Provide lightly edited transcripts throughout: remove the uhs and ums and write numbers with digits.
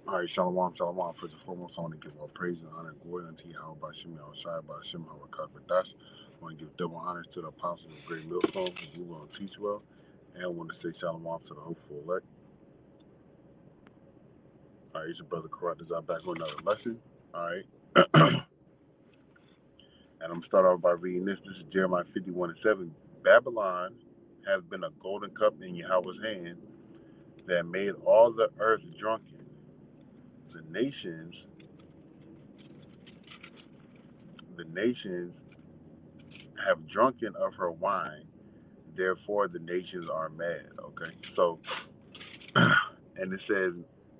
All right, shalom, shalom. First and foremost, I want to give all praise and honor and glory unto Yahweh by Shem Shai by Shem Hawakabadash. I want to give double honors to the apostles of Great Millstone who move on teach well. And I want to say shalom to the hopeful elect. All right, it's your brother Karat is back with another lesson. All right. And I'm going to start off by reading this. This is Jeremiah 51:7. Babylon has been a golden cup in Yahweh's hand that made all the earth drunken. The nations, the nations have drunken of her wine, therefore the nations are mad. Okay, so and it says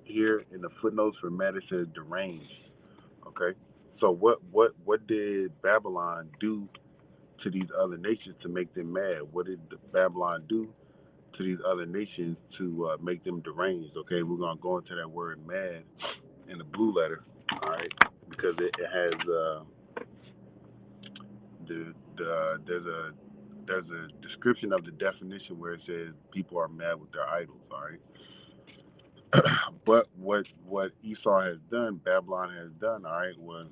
here in the footnotes for mad it says deranged. Okay, so what did Babylon do to these other nations to make them mad? What did Babylon do to these other nations to make them deranged? Okay, we're gonna go into that word mad in the blue letter. All right, because it has there's a description of the definition where it says people are mad with their idols. All right, but what Esau has done, Babylon has done, all right, was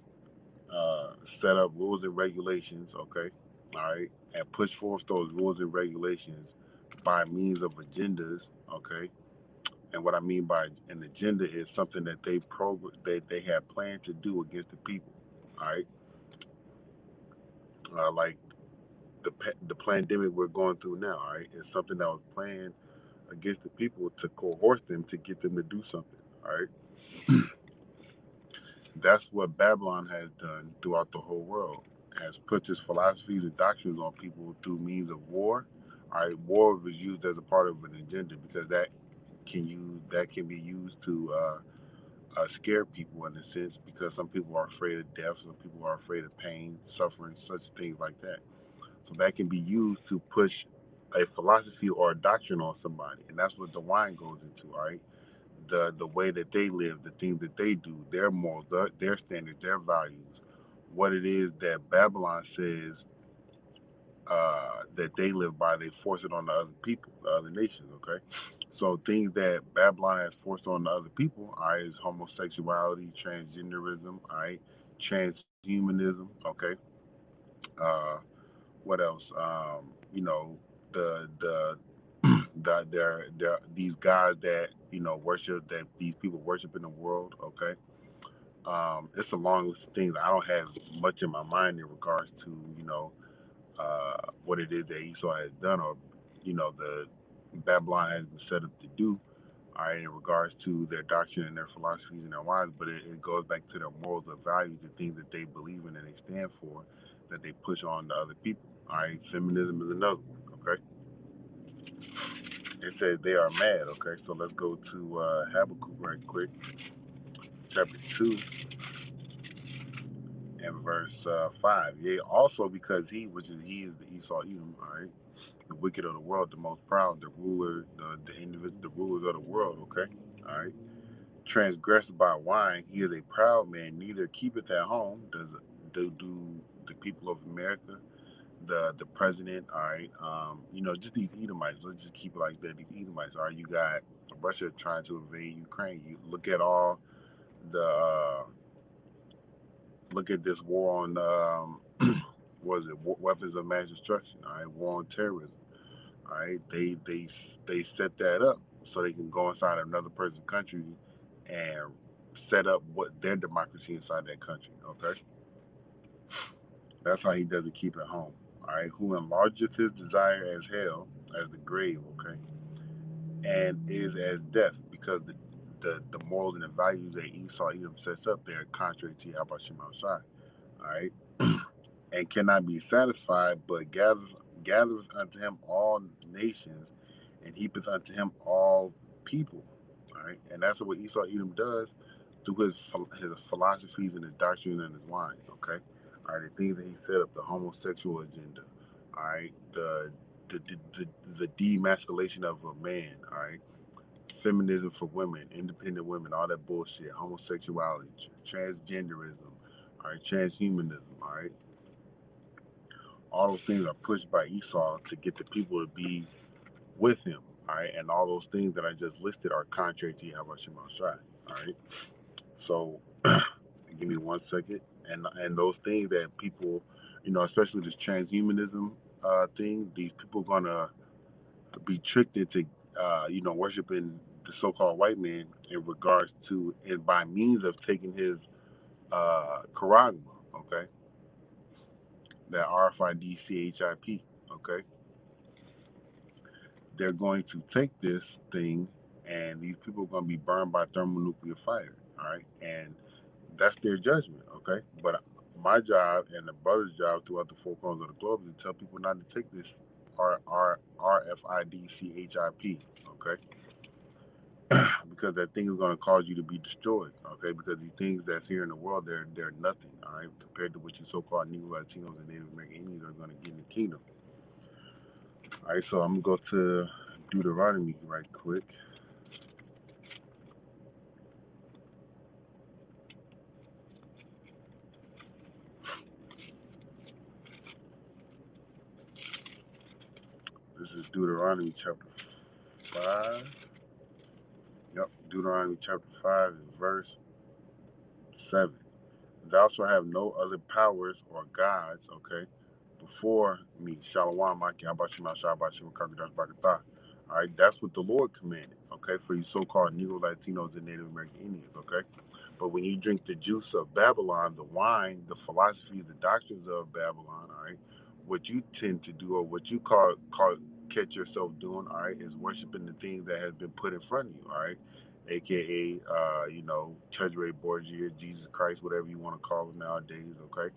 set up rules and regulations, okay, all right, and push forth those rules and regulations by means of agendas, okay. And what I mean by an agenda is something that they have planned to do against the people, all right, like the pandemic we're going through now, all right, is something that was planned against the people to coerce them to get them to do something, all right. That's what Babylon has done throughout the whole world. Has put its philosophies and doctrines on people through means of war. All right, war was used as a part of an agenda because that can be used to scare people in a sense because some people are afraid of death, some people are afraid of pain, suffering, such things like that. So that can be used to push a philosophy or a doctrine on somebody, and that's what the wine goes into. All right, the way that they live, the things that they do, their morals, their standards, their values, what it is that Babylon says that they live by, they force it on the other people, the other nations. Okay, so things that Babylon has forced on the other people, all right, is homosexuality, transgenderism, all right, transhumanism. Okay, uh, what else? The these gods that worship that these people worship in the world. Okay, it's a long list of things. I don't have much in my mind in regards to what it is that Esau has done or the Babylon has been set up to do. All right, in regards to their doctrine and their philosophies and their lives, but it goes back to their morals, their values, the things that they believe in and they stand for, that they push on to other people. All right, feminism is another one. Okay, it says they are mad. Okay, so let's go to Habakkuk right quick, chapter 2 and verse 5. Yeah, also because he is the Esau Edom, all right, the wicked of the world, the most proud, the ruler, the individual, the rulers of the world, okay, all right, transgressed by wine, he is a proud man, neither keepeth at home, do the people of America, the president, all right, just these Edomites, let's just keep it like that, these Edomites, all right, you got Russia trying to invade Ukraine, you look at all the, look at this war on, what is it, weapons of mass destruction, all right, war on terrorism, all right, they set that up so they can go inside another person's country and set up what their democracy inside that country. Okay, that's how he doesn't keep it home. All right, who enlargeth his desire as hell, as the grave. Okay, and is as death because the morals and the values that Esau Edom sets up there are contrary to Yahweh Shema Shai. All right, and cannot be satisfied, but gathers unto him all nations, and heapeth unto him all people. All right, and that's what Esau Edom does through his philosophies and his doctrine and his wine. Okay, all right, the things that he set up, the homosexual agenda. All right, the the, the demasculation of a man. All right, feminism for women, independent women, all that bullshit, homosexuality, transgenderism. All right, transhumanism. All right, all those things are pushed by Esau to get the people to be with him. All right, and all those things that I just listed are contrary to Yahweh Shema Shai. All right. So give me 1 second. And those things that people, especially this transhumanism thing, these people gonna be tricked into, worshiping the so-called white man in regards to, and by means of taking his charagma, okay, that RFID CHIP, okay, they're going to take this thing, and these people are going to be burned by thermonuclear fire, all right, and that's their judgment, okay. But my job and the brother's job throughout the four corners of the globe is to tell people not to take this RFID CHIP, okay, because that thing is going to cause you to be destroyed, okay? Because these things that's here in the world, they're nothing, all right, compared to what you so-called Negro Latinos and Native American Indians are going to get in the kingdom. All right, so I'm going to go to Deuteronomy right quick. This is Deuteronomy chapter 5. Yep, Deuteronomy chapter 5 and verse 7. Thou shalt have no other powers or gods, okay, before me. Shalom, Maki, Abashima, Shabashima, Kakadash, Bakata. All right, that's what the Lord commanded, okay, for you so-called Negro Latinos and Native American Indians, okay? But when you drink the juice of Babylon, the wine, the philosophy, the doctrines of Babylon, all right, what you tend to do, or what you catch yourself doing, all right, is worshiping the things that has been put in front of you, all right, aka Cesare Borgia, Jesus Christ, whatever you want to call him nowadays, okay.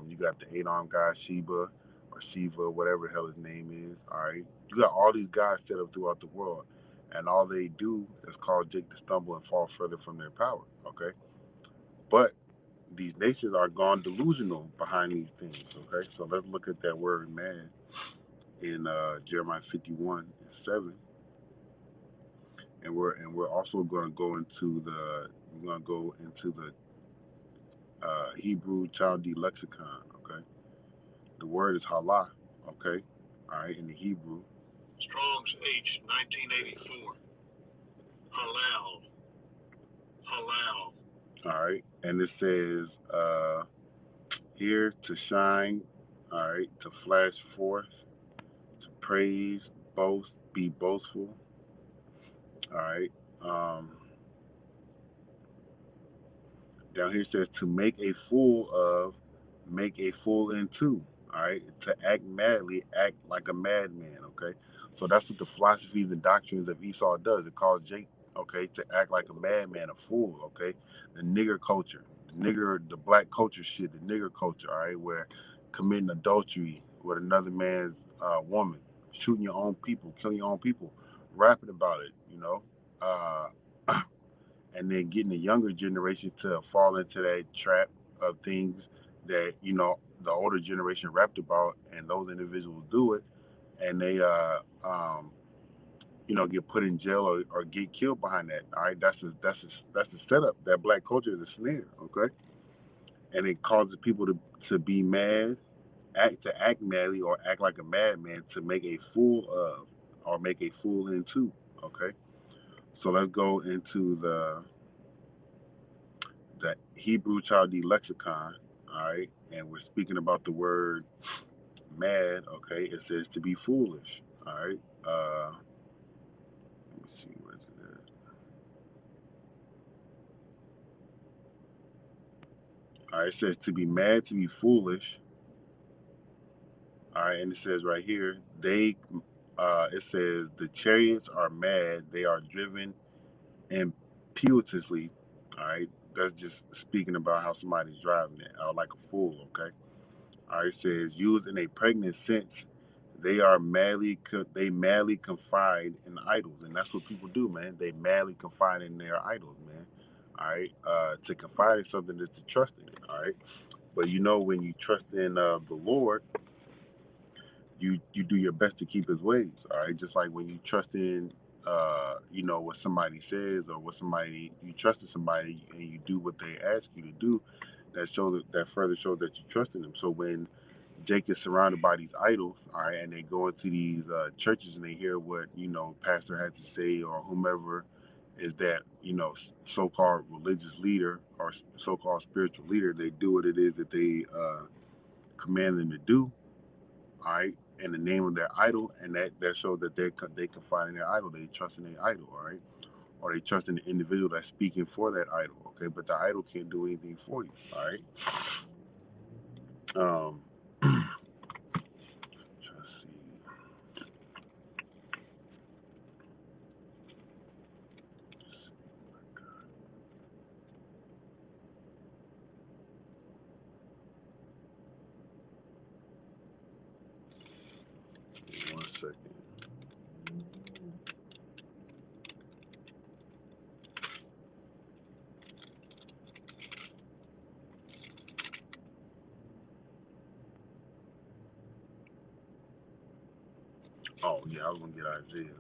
You got the 8-armed god Sheba or Shiva, whatever the hell his name is, all right. You got all these guys set up throughout the world, and all they do is cause Jake to stumble and fall further from their power, okay. But these nations are gone delusional behind these things, okay. So let's look at that word man in Jeremiah 51:7. And we're also going to go into the Hebrew Chaldee lexicon. Okay, the word is halah. Okay, all right, in the Hebrew. Strong's H 1984. Halal. All right, and it says here to shine. All right, to flash forth, to praise, boast, be boastful. All right. Down here it says to make a fool of, make a fool into. All right, to act madly, act like a madman. Okay, so that's what the philosophies and doctrines of Esau does. It calls Jake, okay, to act like a madman, a fool. Okay, the nigger culture, the black culture shit, the nigger culture. All right, where committing adultery with another man's woman, shooting your own people, killing your own people, rapping about it. Uh, and then getting the younger generation to fall into that trap of things that the older generation rapped about, and those individuals do it, and they get put in jail or get killed behind that. All right, that's the setup. That black culture is a snare, okay, and it causes people to be mad, to act madly or act like a madman, to make a fool of or make a fool into. Okay, so let's go into the Hebrew Chaldee lexicon, all right, and we're speaking about the word mad, okay, it says to be foolish, all right. Let me see, where's it at? All right, it says to be mad, to be foolish, all right, and it says right here, it says the chariots are mad, they are driven impetuously, all right. That's just speaking about how somebody's driving it, like a fool, okay. All right, it says used in a pregnant sense, they madly confide in idols, and that's what people do, man. They madly confide in their idols, man. All right, to confide in something is to trust in it. All right, but when you trust in the Lord, you do your best to keep His ways. All right, just like when you trust in what somebody says, or what somebody you trust in somebody and you do what they ask you to do, that further shows that you trust in them. So when Jake is surrounded by these idols, all right, and they go into these churches and they hear what pastor had to say or whomever, is that, so-called religious leader or so-called spiritual leader, they do what it is that they command them to do, all right, in the name of their idol, and that shows that they confide in their idol, they trust in their idol, all right, or they trust in the individual that's speaking for that idol, okay, but the idol can't do anything for you, all right. Let's see. One second. Oh yeah, I was gonna get Isaiah.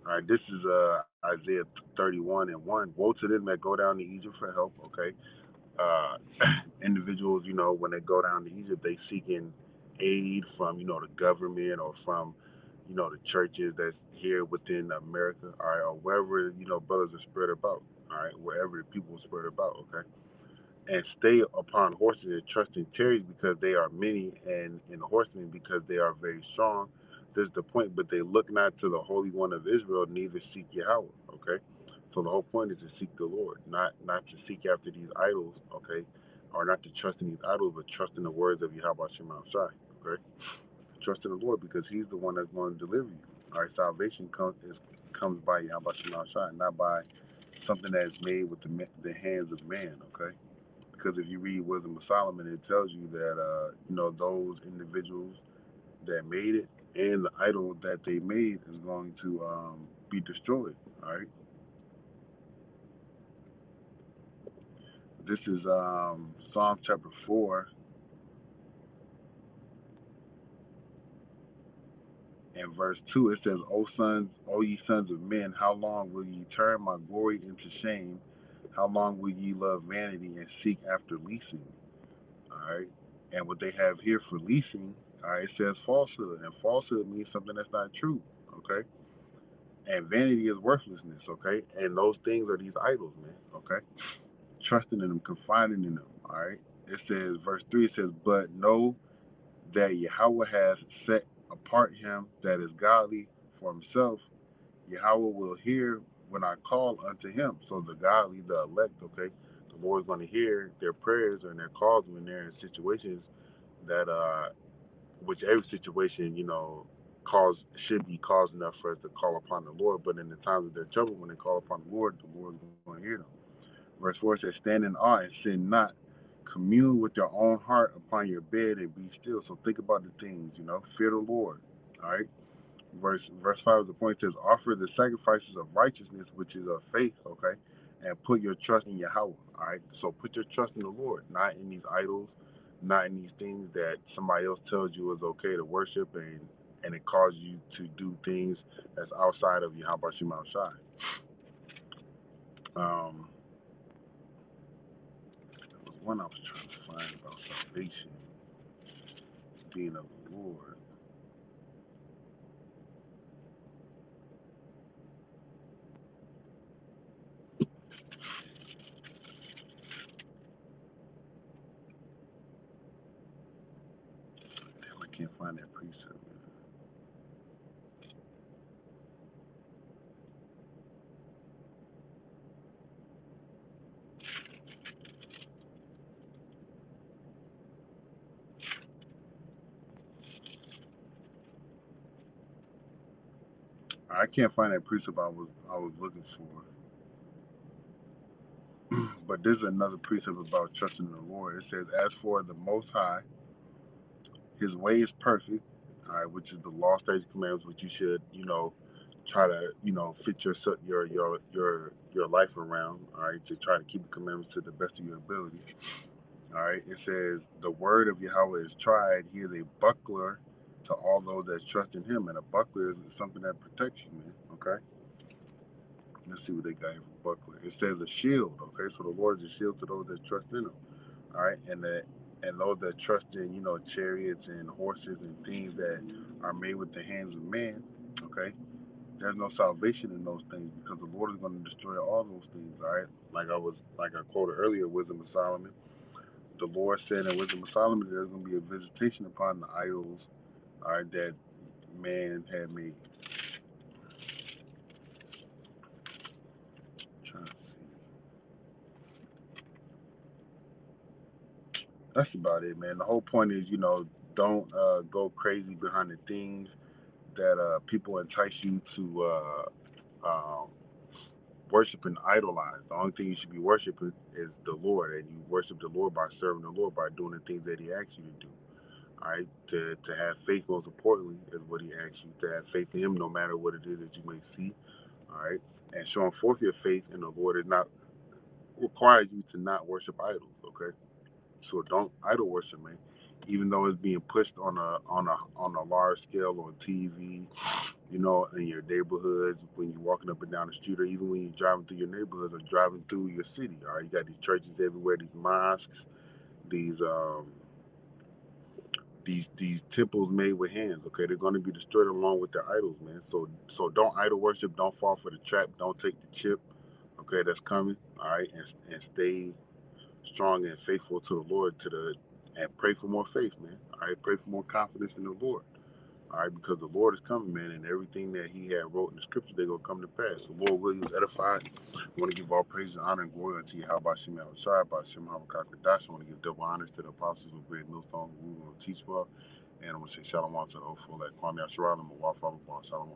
All right, this is Isaiah 31:1. Woe to them that go down to Egypt for help. Okay, uh, individuals, when they go down to Egypt, they seeking aid from, the government or from, the churches that's here within America, all right, or wherever, brothers are spread about, all right, wherever the people are spread about, okay, and stay upon horses and trust in chariots because they are many, and in horsemen because they are very strong. This is the point, but they look not to the Holy One of Israel, neither seek Yahweh. Okay, so the whole point is to seek the Lord, not to seek after these idols. Okay, or not to trust in these idols, but trust in the words of Yahweh Shema Shai. Okay, trust in the Lord because He's the one that's going to deliver you. All right, salvation comes by Yahweh Shema Shai, not by something that's made with the hands of man. Okay, because if you read Wisdom of Solomon, it tells you that those individuals that made it and the idol that they made is going to be destroyed. All right. This is Psalm chapter 4 and verse 2. It says, O ye sons of men, how long will ye turn my glory into shame? How long will ye love vanity and seek after leasing? All right. And what they have here for leasing, all right, it says falsehood. And falsehood means something that's not true. Okay. And vanity is worthlessness. Okay. And those things are these idols, man. Okay. Trusting in them, confiding in them. All right. It says, verse 3, it says, but know that Yahweh has set apart him that is godly for himself. Yahweh will hear when I call unto him. So the godly, the elect, okay, the Lord's going to hear their prayers and their calls when they're in situations that which every situation, cause should be cause enough for us to call upon the Lord. But in the times of their trouble, when they call upon the Lord is going to hear them. Verse 4 says, stand in awe and sin not. Commune with your own heart upon your bed and be still. So think about the things, fear the Lord. All right. Verse 5 of the point says, offer the sacrifices of righteousness, which is of faith, okay, and put your trust in Yahweh. All right. So put your trust in the Lord, not in these idols, not in these things that somebody else tells you is okay to worship, and it causes you to do things that's outside of Yahweh Shema Shai. There was one I was trying to find about salvation being of the Lord. Damn, I can't find that precept. I can't find that precept I was looking for. But there's another precept about trusting in the Lord. It says, as for the Most High, His way is perfect, all right, which is the law, statutes, commandments, which you should, try to, fit your life around, all right, to try to keep the commandments to the best of your ability. All right, it says the word of Yahweh is tried. He is a buckler to all those that trust in Him, and a buckler is something that protects you, man. Okay. Let's see what they got here for buckler. It says a shield. Okay, so the Lord is a shield to those that trust in Him. All right, and and those that trust in, chariots and horses and things that are made with the hands of man, okay, there's no salvation in those things because the Lord is going to destroy all those things, all right? Like I quoted earlier, Wisdom of Solomon. The Lord said in Wisdom of Solomon there's going to be a visitation upon the idols, all right, that man had made. Trying to see. That's about it, man. The whole point is, don't go crazy behind the things that people entice you to worship and idolize. The only thing you should be worshiping is the Lord, and you worship the Lord by serving the Lord by doing the things that He asks you to do. All right, to have faith, most importantly, is what He asks you to have faith in Him, no matter what it is that you may see. All right, and showing forth your faith in the Lord is not requires you to not worship idols. Okay, so don't idol worship, man. Even though it's being pushed on a large scale on TV, in your neighborhoods, when you're walking up and down the street, or even when you're driving through your neighborhoods or driving through your city. All right, you got these churches everywhere, these mosques, these these temples made with hands. Okay, they're going to be destroyed along with their idols, man. So don't idol worship. Don't fall for the trap. Don't take the chip. Okay, that's coming. All right, and stay strong and faithful to the Lord, and pray for more faith, man. All right, pray for more confidence in the Lord. All right, because the Lord is coming, man, and everything that He had wrote in the scripture, they're going to come to pass. The Lord will use edified. I want to give all praise and honor and glory unto you. How about Shem Shai, about Shem Habakakadash? I want to give double honors to the apostles of Great Millstone, who we will teach well. And I want to say shalom to the Ophel, like Kwame Asherah, and Mawaf Shalom.